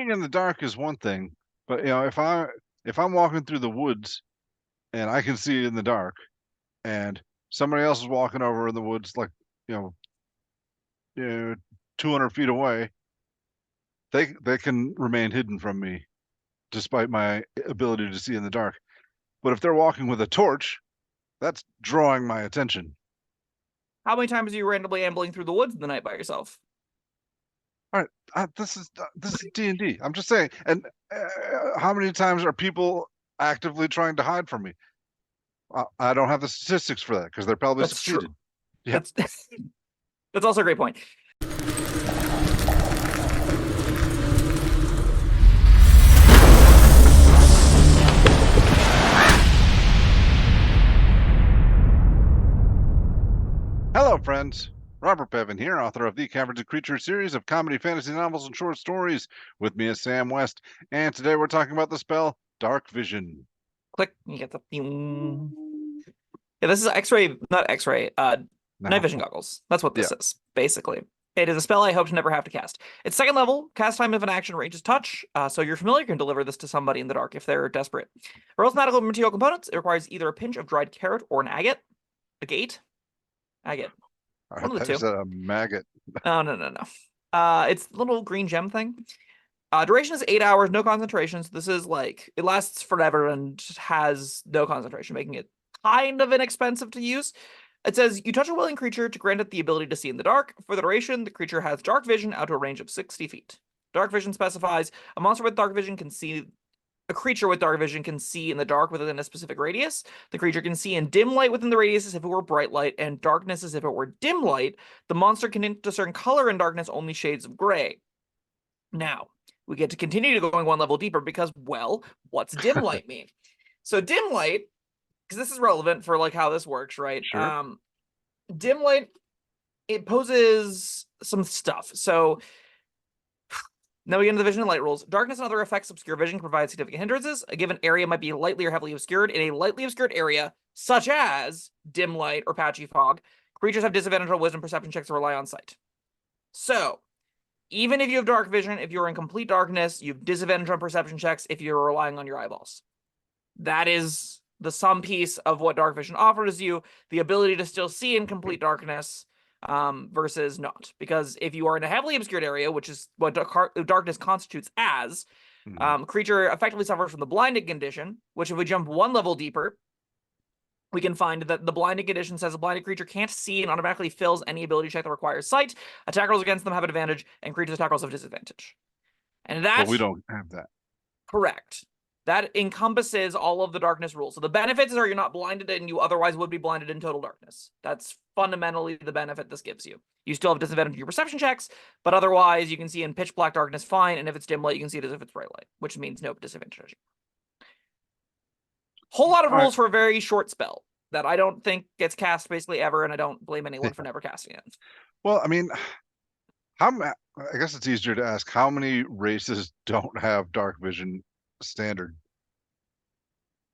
seeing in the dark is one thing, but if I'm walking through the woods and I can see in the dark, and somebody else is walking over in the woods, like you know, you know 200 feet away, they can remain hidden from me despite my ability to see in the dark. But if they're walking with a torch, that's drawing my attention. How many times are you randomly ambling through the woods in the night by yourself? All right, this is D&D. I'm just saying. And how many times are people actively trying to hide from me? I don't have the statistics for that because they're probably That's succeeded. true. Yeah. That's also a great point. Hello, friends. Robert Bevan here, author of the Caverns Creatures series of comedy, fantasy novels, and short stories. With me is Sam West, and today we're talking about the spell Darkvision. Click, you get the. Yeah, this is X-ray, not X-ray. Night vision goggles. That's what this is, basically. It is a spell I hope to never have to cast. It's second level. Cast time of an action ranges touch, so your familiar can deliver this to somebody in the dark if they're desperate. For most magical material components, it requires either a pinch of dried carrot or an agate. Agate? Agate. One of the two. There's a maggot. Oh, no. It's a little green gem thing. Duration is 8 hours, no concentration. So this is like, it lasts forever and has no concentration, making it kind of inexpensive to use. It says, you touch a willing creature to grant it the ability to see in the dark. For the duration, the creature has dark vision out to a range of 60 feet. Dark vision specifies a monster with dark vision can see. A creature with dark vision can see in the dark within a specific radius. The creature can see in dim light within the radius as if it were bright light, and darkness as if it were dim light. The monster can discern color in darkness, only shades of gray. Now, we get to continue to going one level deeper because, well, what's dim light mean? So dim light, because this is relevant for like how this works, right? Sure. Dim light, it poses some stuff. So now we get into the vision and light rules. Darkness and other effects obscure vision, can provide significant hindrances. A given area might be lightly or heavily obscured. In a lightly obscured area, such as dim light or patchy fog, creatures have disadvantage on wisdom perception checks that rely on sight. So, even if you have dark vision, if you're in complete darkness, you have disadvantage on perception checks if you're relying on your eyeballs. That is the sum piece of what dark vision offers you, the ability to still see in complete darkness versus not. Because if you are in a heavily obscured area, which is what darkness constitutes as, creature effectively suffers from the blinding condition, which if we jump one level deeper, we can find that the blinding condition says a blinded creature can't see and automatically fails any ability check that requires sight. Attack rolls against them have an advantage, and creatures attack rolls have disadvantage. And that... But we don't have that. Correct. That encompasses all of the darkness rules. So the benefits are you're not blinded and you otherwise would be blinded in total darkness. That's fundamentally the benefit this gives you. You still have disadvantage in your perception checks, but otherwise you can see in pitch black darkness fine, and if it's dim light, you can see it as if it's bright light, which means no disadvantage. Whole lot of rules for a very short spell that I don't think gets cast basically ever, and I don't blame anyone for never casting it. Well, I mean, I guess it's easier to ask how many races don't have dark vision standard.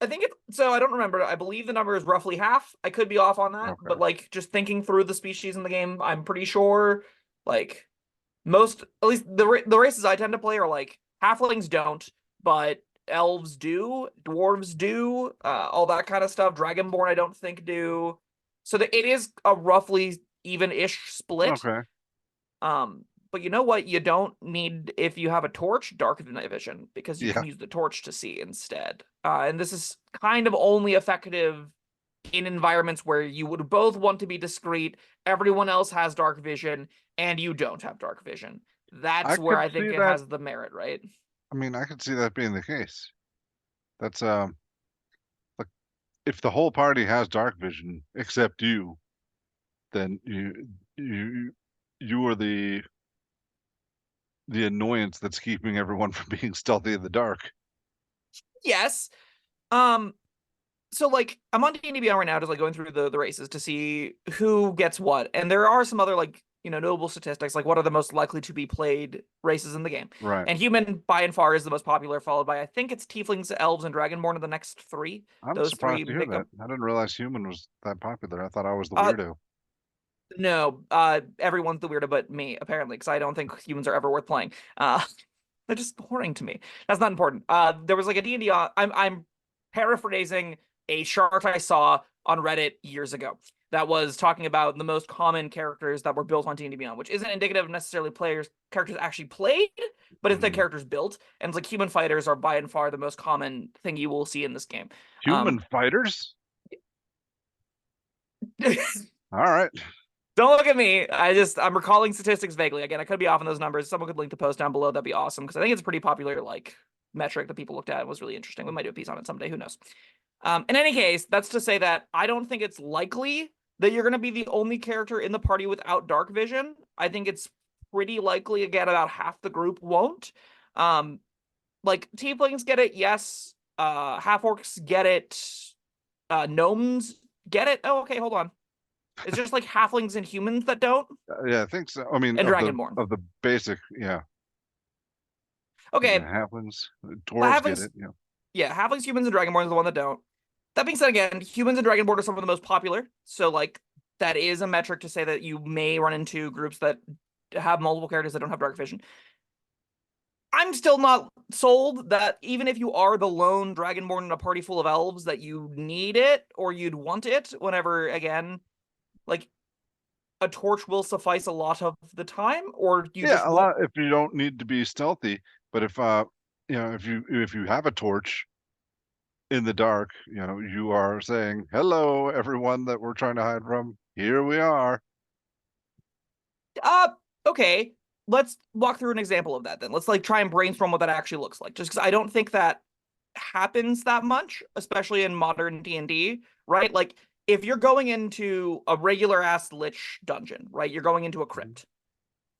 I think so I don't remember. I believe the number is roughly half. I could be off on that, but like just thinking through the species in the game, I'm pretty sure like most, at least the races I tend to play are like halflings don't, but elves do, dwarves do, all that kind of stuff. Dragonborn I don't think do. So that it is a roughly even-ish split. Okay. But you know what? You don't need, if you have a torch, dark night vision, because you can use the torch to see instead. And this is kind of only effective in environments where you would both want to be discreet, everyone else has dark vision, and you don't have dark vision. That's where I think it has the merit, right? I mean, I could see that being the case. That's like if the whole party has dark vision except you, then you are the annoyance that's keeping everyone from being stealthy in the dark. Yes. So like I'm on D&D Beyond right now, just like going through the races to see who gets what, and there are some other like notable statistics, like what are the most likely to be played races in the game. Right. And human by and far is the most popular, followed by I think it's tieflings, elves, and dragonborn are the next three. I'm surprised to hear that. I didn't realize human was that popular. I thought I was the weirdo. No, everyone's the weirdo but me, apparently, because I don't think humans are ever worth playing. They're just boring to me. That's not important. There was like a D&D on. I'm paraphrasing a chart I saw on Reddit years ago that was talking about the most common characters that were built on D&D Beyond, which isn't indicative of necessarily characters actually played, but instead Mhm. characters built. And it's like human fighters are by and far the most common thing you will see in this game. Human fighters? All right. Don't look at me. I'm recalling statistics vaguely. Again, I could be off on those numbers. Someone could link the post down below. That'd be awesome because I think it's a pretty popular like metric that people looked at. It was really interesting. We might do a piece on it someday. Who knows? In any case, that's to say that I don't think it's likely that you're going to be the only character in the party without Darkvision. I think it's pretty likely, again, about half the group won't. Like tieflings get it, yes. Half orcs get it. Gnomes get it. Oh, okay, hold on. It's just like halflings and humans that don't, Yeah, I think so. I mean, and Dragonborn. of the basic, yeah. Okay, Halflings, dwarves get halflings, it. Yeah. yeah, halflings, humans, and Dragonborn is the one that don't. That being said, again, humans and Dragonborn are some of the most popular. So, like, that is a metric to say that you may run into groups that have multiple characters that don't have Darkvision. I'm still not sold that even if you are the lone Dragonborn in a party full of elves, that you need it or you'd want it whenever, again, like, a torch will suffice a lot of the time, or you Yeah, just a won't. lot if you don't need to be stealthy, but if if you have a torch in the dark, you are saying, "Hello, everyone that we're trying to hide from. Here we are." Uh, okay. Let's walk through an example of that then. Let's like try and brainstorm what that actually looks like. Just because I don't think that happens that much, especially in modern D&D, right? Like if you're going into a regular ass lich dungeon, right? You're going into a Mhm. crypt.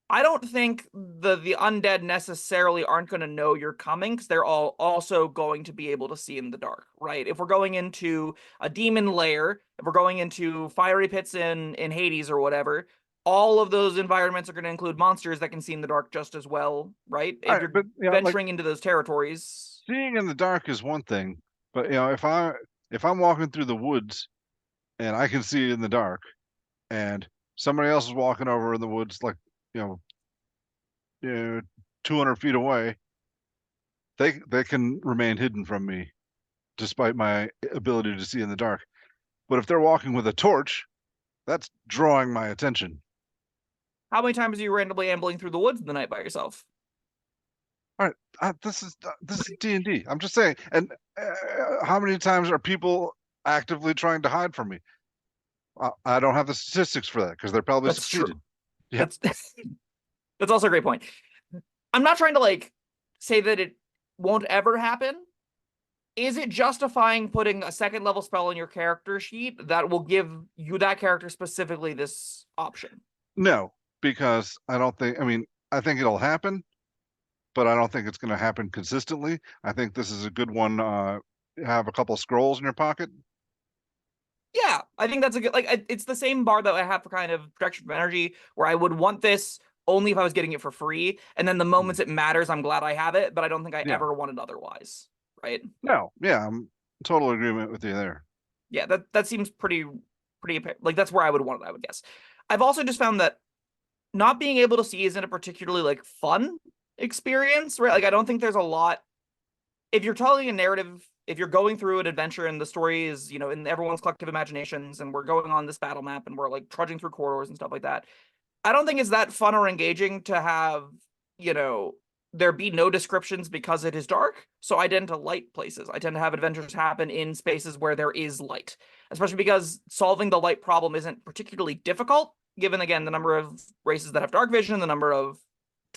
I don't think the undead necessarily aren't going to know you're coming because they're all also going to be able to see in the dark, right? If we're going into a demon lair, if we're going into fiery pits in Hades or whatever, all of those environments are going to include monsters that can see in the dark just as well, right? All If right, you're but like venturing into those territories. seeing in the dark is one thing, but if I'm walking through the woods and I can see in the dark, and somebody else is walking over in the woods, like you know, you know 200 feet away, they can remain hidden from me despite my ability to see in the dark. But if they're walking with a torch, that's drawing my attention. How many times are you randomly ambling through the woods in the night by yourself? All right, this is D&D. I'm just saying. And how many times are people actively trying to hide from me? I don't have the statistics for that because they're probably That's succeeded. true. Yeah. That's that's also a great point. I'm not trying to like say that it won't ever happen. Is it justifying putting a second level spell in your character sheet that will give you that character specifically this option? No, because I don't think. I mean, I think it'll happen, but I don't think it's going to happen consistently. I think this is a good one. Have a couple scrolls in your pocket. Yeah, I think that's a good like it's the same bar that I have for kind of protection from energy where I would want this only if I was getting it for free, and then the Hmm. moments it matters, I'm glad I have it, but I don't think I Yeah. ever want it otherwise. Right? No. Yeah. I'm in total agreement with you there. Yeah, that seems pretty like that's where I would want it, I would guess. I've also just found that not being able to see isn't a particularly like fun experience, right? Like I don't think there's a lot if you're telling a narrative, if you're going through an adventure and the story is, in everyone's collective imaginations and we're going on this battle map and we're like trudging through corridors and stuff like that. I don't think it's that fun or engaging to have, you know, there be no descriptions because it is dark. So I tend to light places. I tend to have adventures happen in spaces where there is light, especially because solving the light problem isn't particularly difficult, given again the number of races that have dark vision, the number of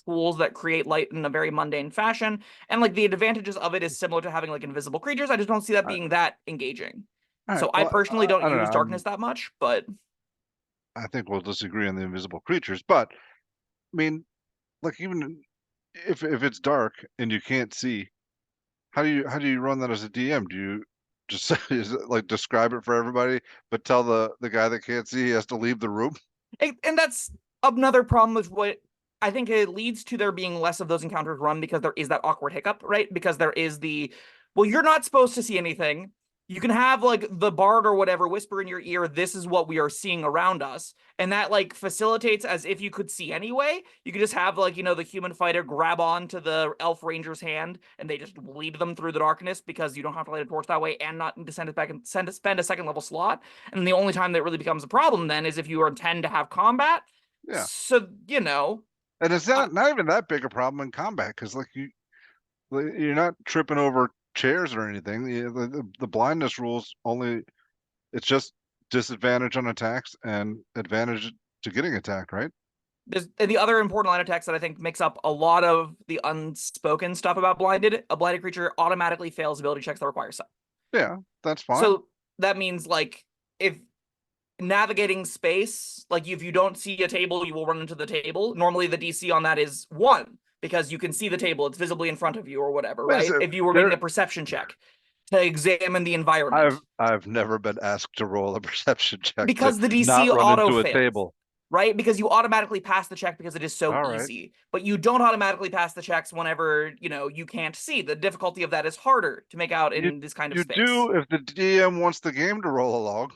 tools that create light in a very mundane fashion, and like the advantages of it is similar to having like invisible creatures. I just don't see that All right. being that engaging. All right. So I Well, personally don't I don't know. use darkness that much, but I think we'll disagree on the invisible creatures, but I mean, like even if it's dark and you can't see, how do you run that as a DM? Do you just is it like describe it for everybody, but tell the guy that can't see he has to leave the room? and that's another problem with what I think it leads to there being less of those encounters run because there is that awkward hiccup, right? Because there is the well, you're not supposed to see anything. You can have like the bard or whatever whisper in your ear, this is what we are seeing around us. And that like facilitates as if you could see anyway. You could just have like, the human fighter grab onto the elf ranger's hand and they just lead them through the darkness because you don't have to light a torch that way and not need to send it back and spend a second level slot. And the only time that really becomes a problem then is if you intend to have combat. Yeah. So, And it's not even that big a problem in combat because like you're not tripping over chairs or anything. The blindness rules only, it's just disadvantage on attacks and advantage to getting attacked, right? there's the other important line of text that I think makes up a lot of the unspoken stuff about blinded. A blinded creature automatically fails ability checks that require sight. Yeah, that's fine. So that means like if navigating space, like if you don't see a table, you will run into the table. Normally the DC on that is 1 because you can see the table, it's visibly in front of you or whatever, right? If you were making a perception check to examine the environment. I've never been asked to roll a perception check because to the DC not run auto into a fails. table. Right? Because you automatically pass the check because it is so easy. But you don't automatically pass the checks whenever, you can't see. The difficulty of that is harder to make out in this kind of space. You do if the DM wants the game to roll along.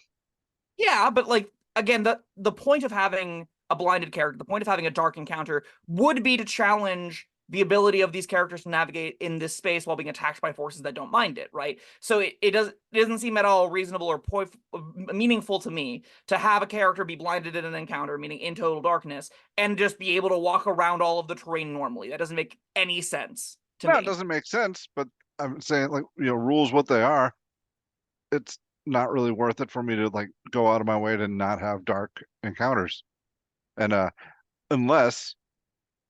Yeah, but like again, the point of having a blinded character, the point of having a dark encounter would be to challenge the ability of these characters to navigate in this space while being attacked by forces that don't mind it, right? So it doesn't seem at all reasonable or meaningful to me to have a character be blinded in an encounter, meaning in total darkness, and just be able to walk around all of the terrain normally. That doesn't make any sense to me. No, it doesn't make sense, but I'm saying like, rules what they are. It's not really worth it for me to like go out of my way to not have dark encounters. And unless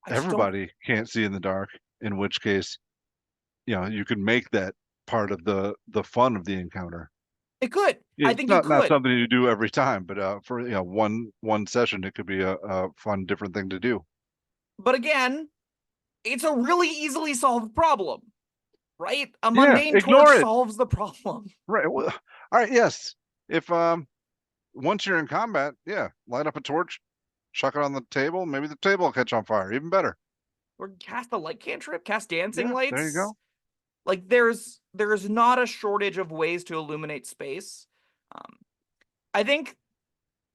everybody can't see in the dark, in which case, you can make that part of the fun of the encounter. It could. I think not something you do every time, but for one session, it could be a fun different thing to do. But again, it's a really easily solved problem, right? A mundane torch solves the problem. Right. Well, all right. Yes. If once you're in combat, light up a torch, chuck it on the table. Maybe the table will catch on fire. Even better. Or cast a light cantrip, cast dancing lights. There you go. Like there's not a shortage of ways to illuminate space. I think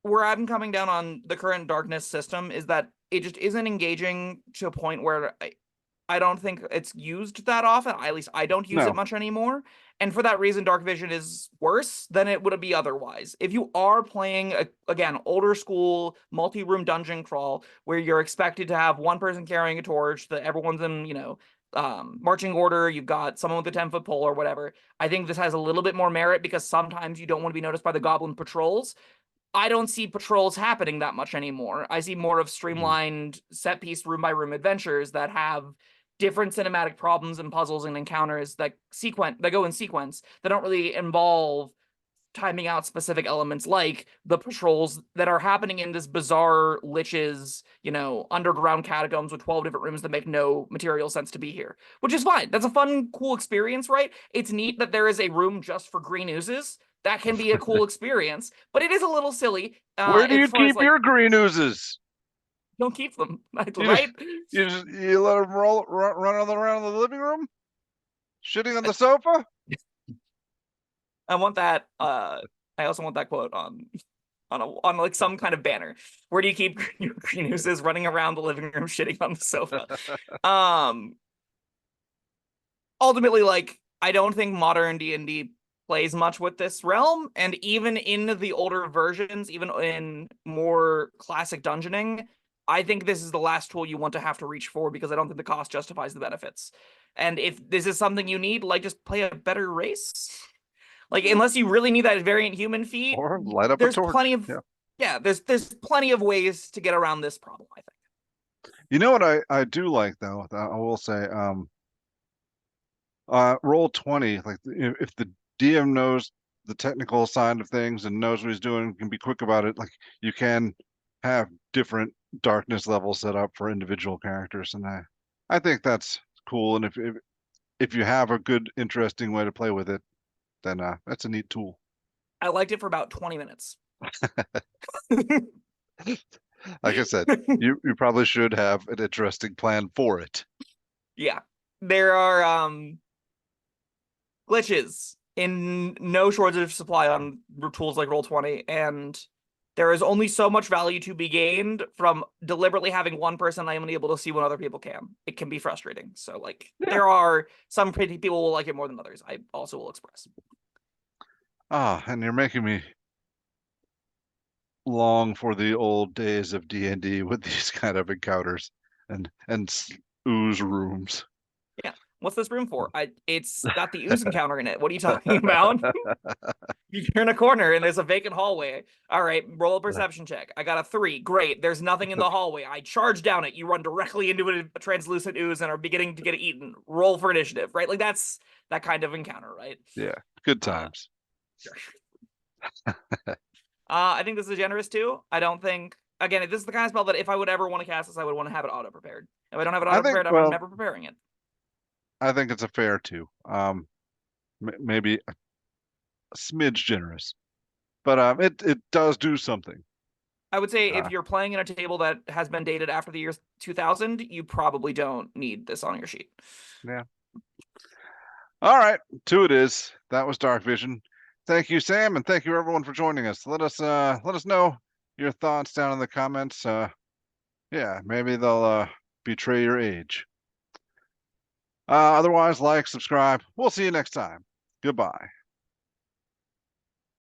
where I'm coming down on the current darkness system is that it just isn't engaging to a point where I don't think it's used that often. At least I don't use it much anymore. And for that reason, Darkvision is worse than it would be otherwise. If you are playing, again, older school, multi-room dungeon crawl, where you're expected to have one person carrying a torch, that everyone's in, marching order, you've got someone with a 10-foot pole or whatever, I think this has a little bit more merit because sometimes you don't want to be noticed by the goblin patrols. I don't see patrols happening that much anymore. I see more of streamlined set-piece room-by-room adventures that have different cinematic problems and puzzles and encounters that go in sequence that don't really involve timing out specific elements like the patrols that are happening in this bizarre lich's, underground catacombs with 12 different rooms that make no material sense to be here, which is fine. That's a fun, cool experience, right? It's neat that there is a room just for green oozes. That can be a cool experience, but it is a little silly. Where do you keep your green oozes? Don't keep them, right? You let them run around the living room, shitting on the sofa. I want that. I also want that quote on like some kind of banner. Where do you keep your green oozes running around the living room, shitting on the sofa? Ultimately, like I don't think modern D&D plays much with this realm, and even in the older versions, even in more classic dungeoning, I think this is the last tool you want to have to reach for because I don't think the cost justifies the benefits. And if this is something you need, like just play a better race. Like unless you really need that variant human feat, or light up a torch. Plenty of there's plenty of ways to get around this problem, I think. You know what I do like though, I will say, roll 20, like if the DM knows the technical side of things and knows what he's doing, can be quick about it, like you can have different darkness levels set up for individual characters, and I think that's cool. And if you have a good, interesting way to play with it, then that's a neat tool. I liked it for about 20 minutes. Like I said, you probably should have an interesting plan for it. Yeah, there are glitches in no shortage of supply on tools like Roll20, and there is only so much value to be gained from deliberately having one person only able to see when other people can. It can be frustrating. So, like, Yeah. there are some pretty people will like it more than others. I also will express. And you're making me long for the old days of D&D with these kind of encounters and ooze rooms. Yeah. What's this room for? It's got the ooze encounter in it. What are you talking about? You turn a corner and there's a vacant hallway. All right, roll a perception check. I got a 3. Great. There's nothing in the hallway. I charge down it. You run directly into a translucent ooze and are beginning to get eaten. Roll for initiative, right? Like that's that kind of encounter, right? Yeah, good times. Sure. I think this is generous too. I don't think again, this is the kind of spell that if I would ever want to cast this, I would want to have it auto prepared. If I don't have it auto prepared, I'm never preparing it. I think it's a fair too. Maybe a smidge generous, but it does do something. I would say if you're playing in a table that has been dated after the year 2000, you probably don't need this on your sheet. Yeah. All right, 2 it is. That was Darkvision. Thank you, Sam, and thank you everyone for joining us. Let us know your thoughts down in the comments. Yeah, maybe they'll betray your age. Otherwise, like, subscribe. We'll see you next time. Goodbye.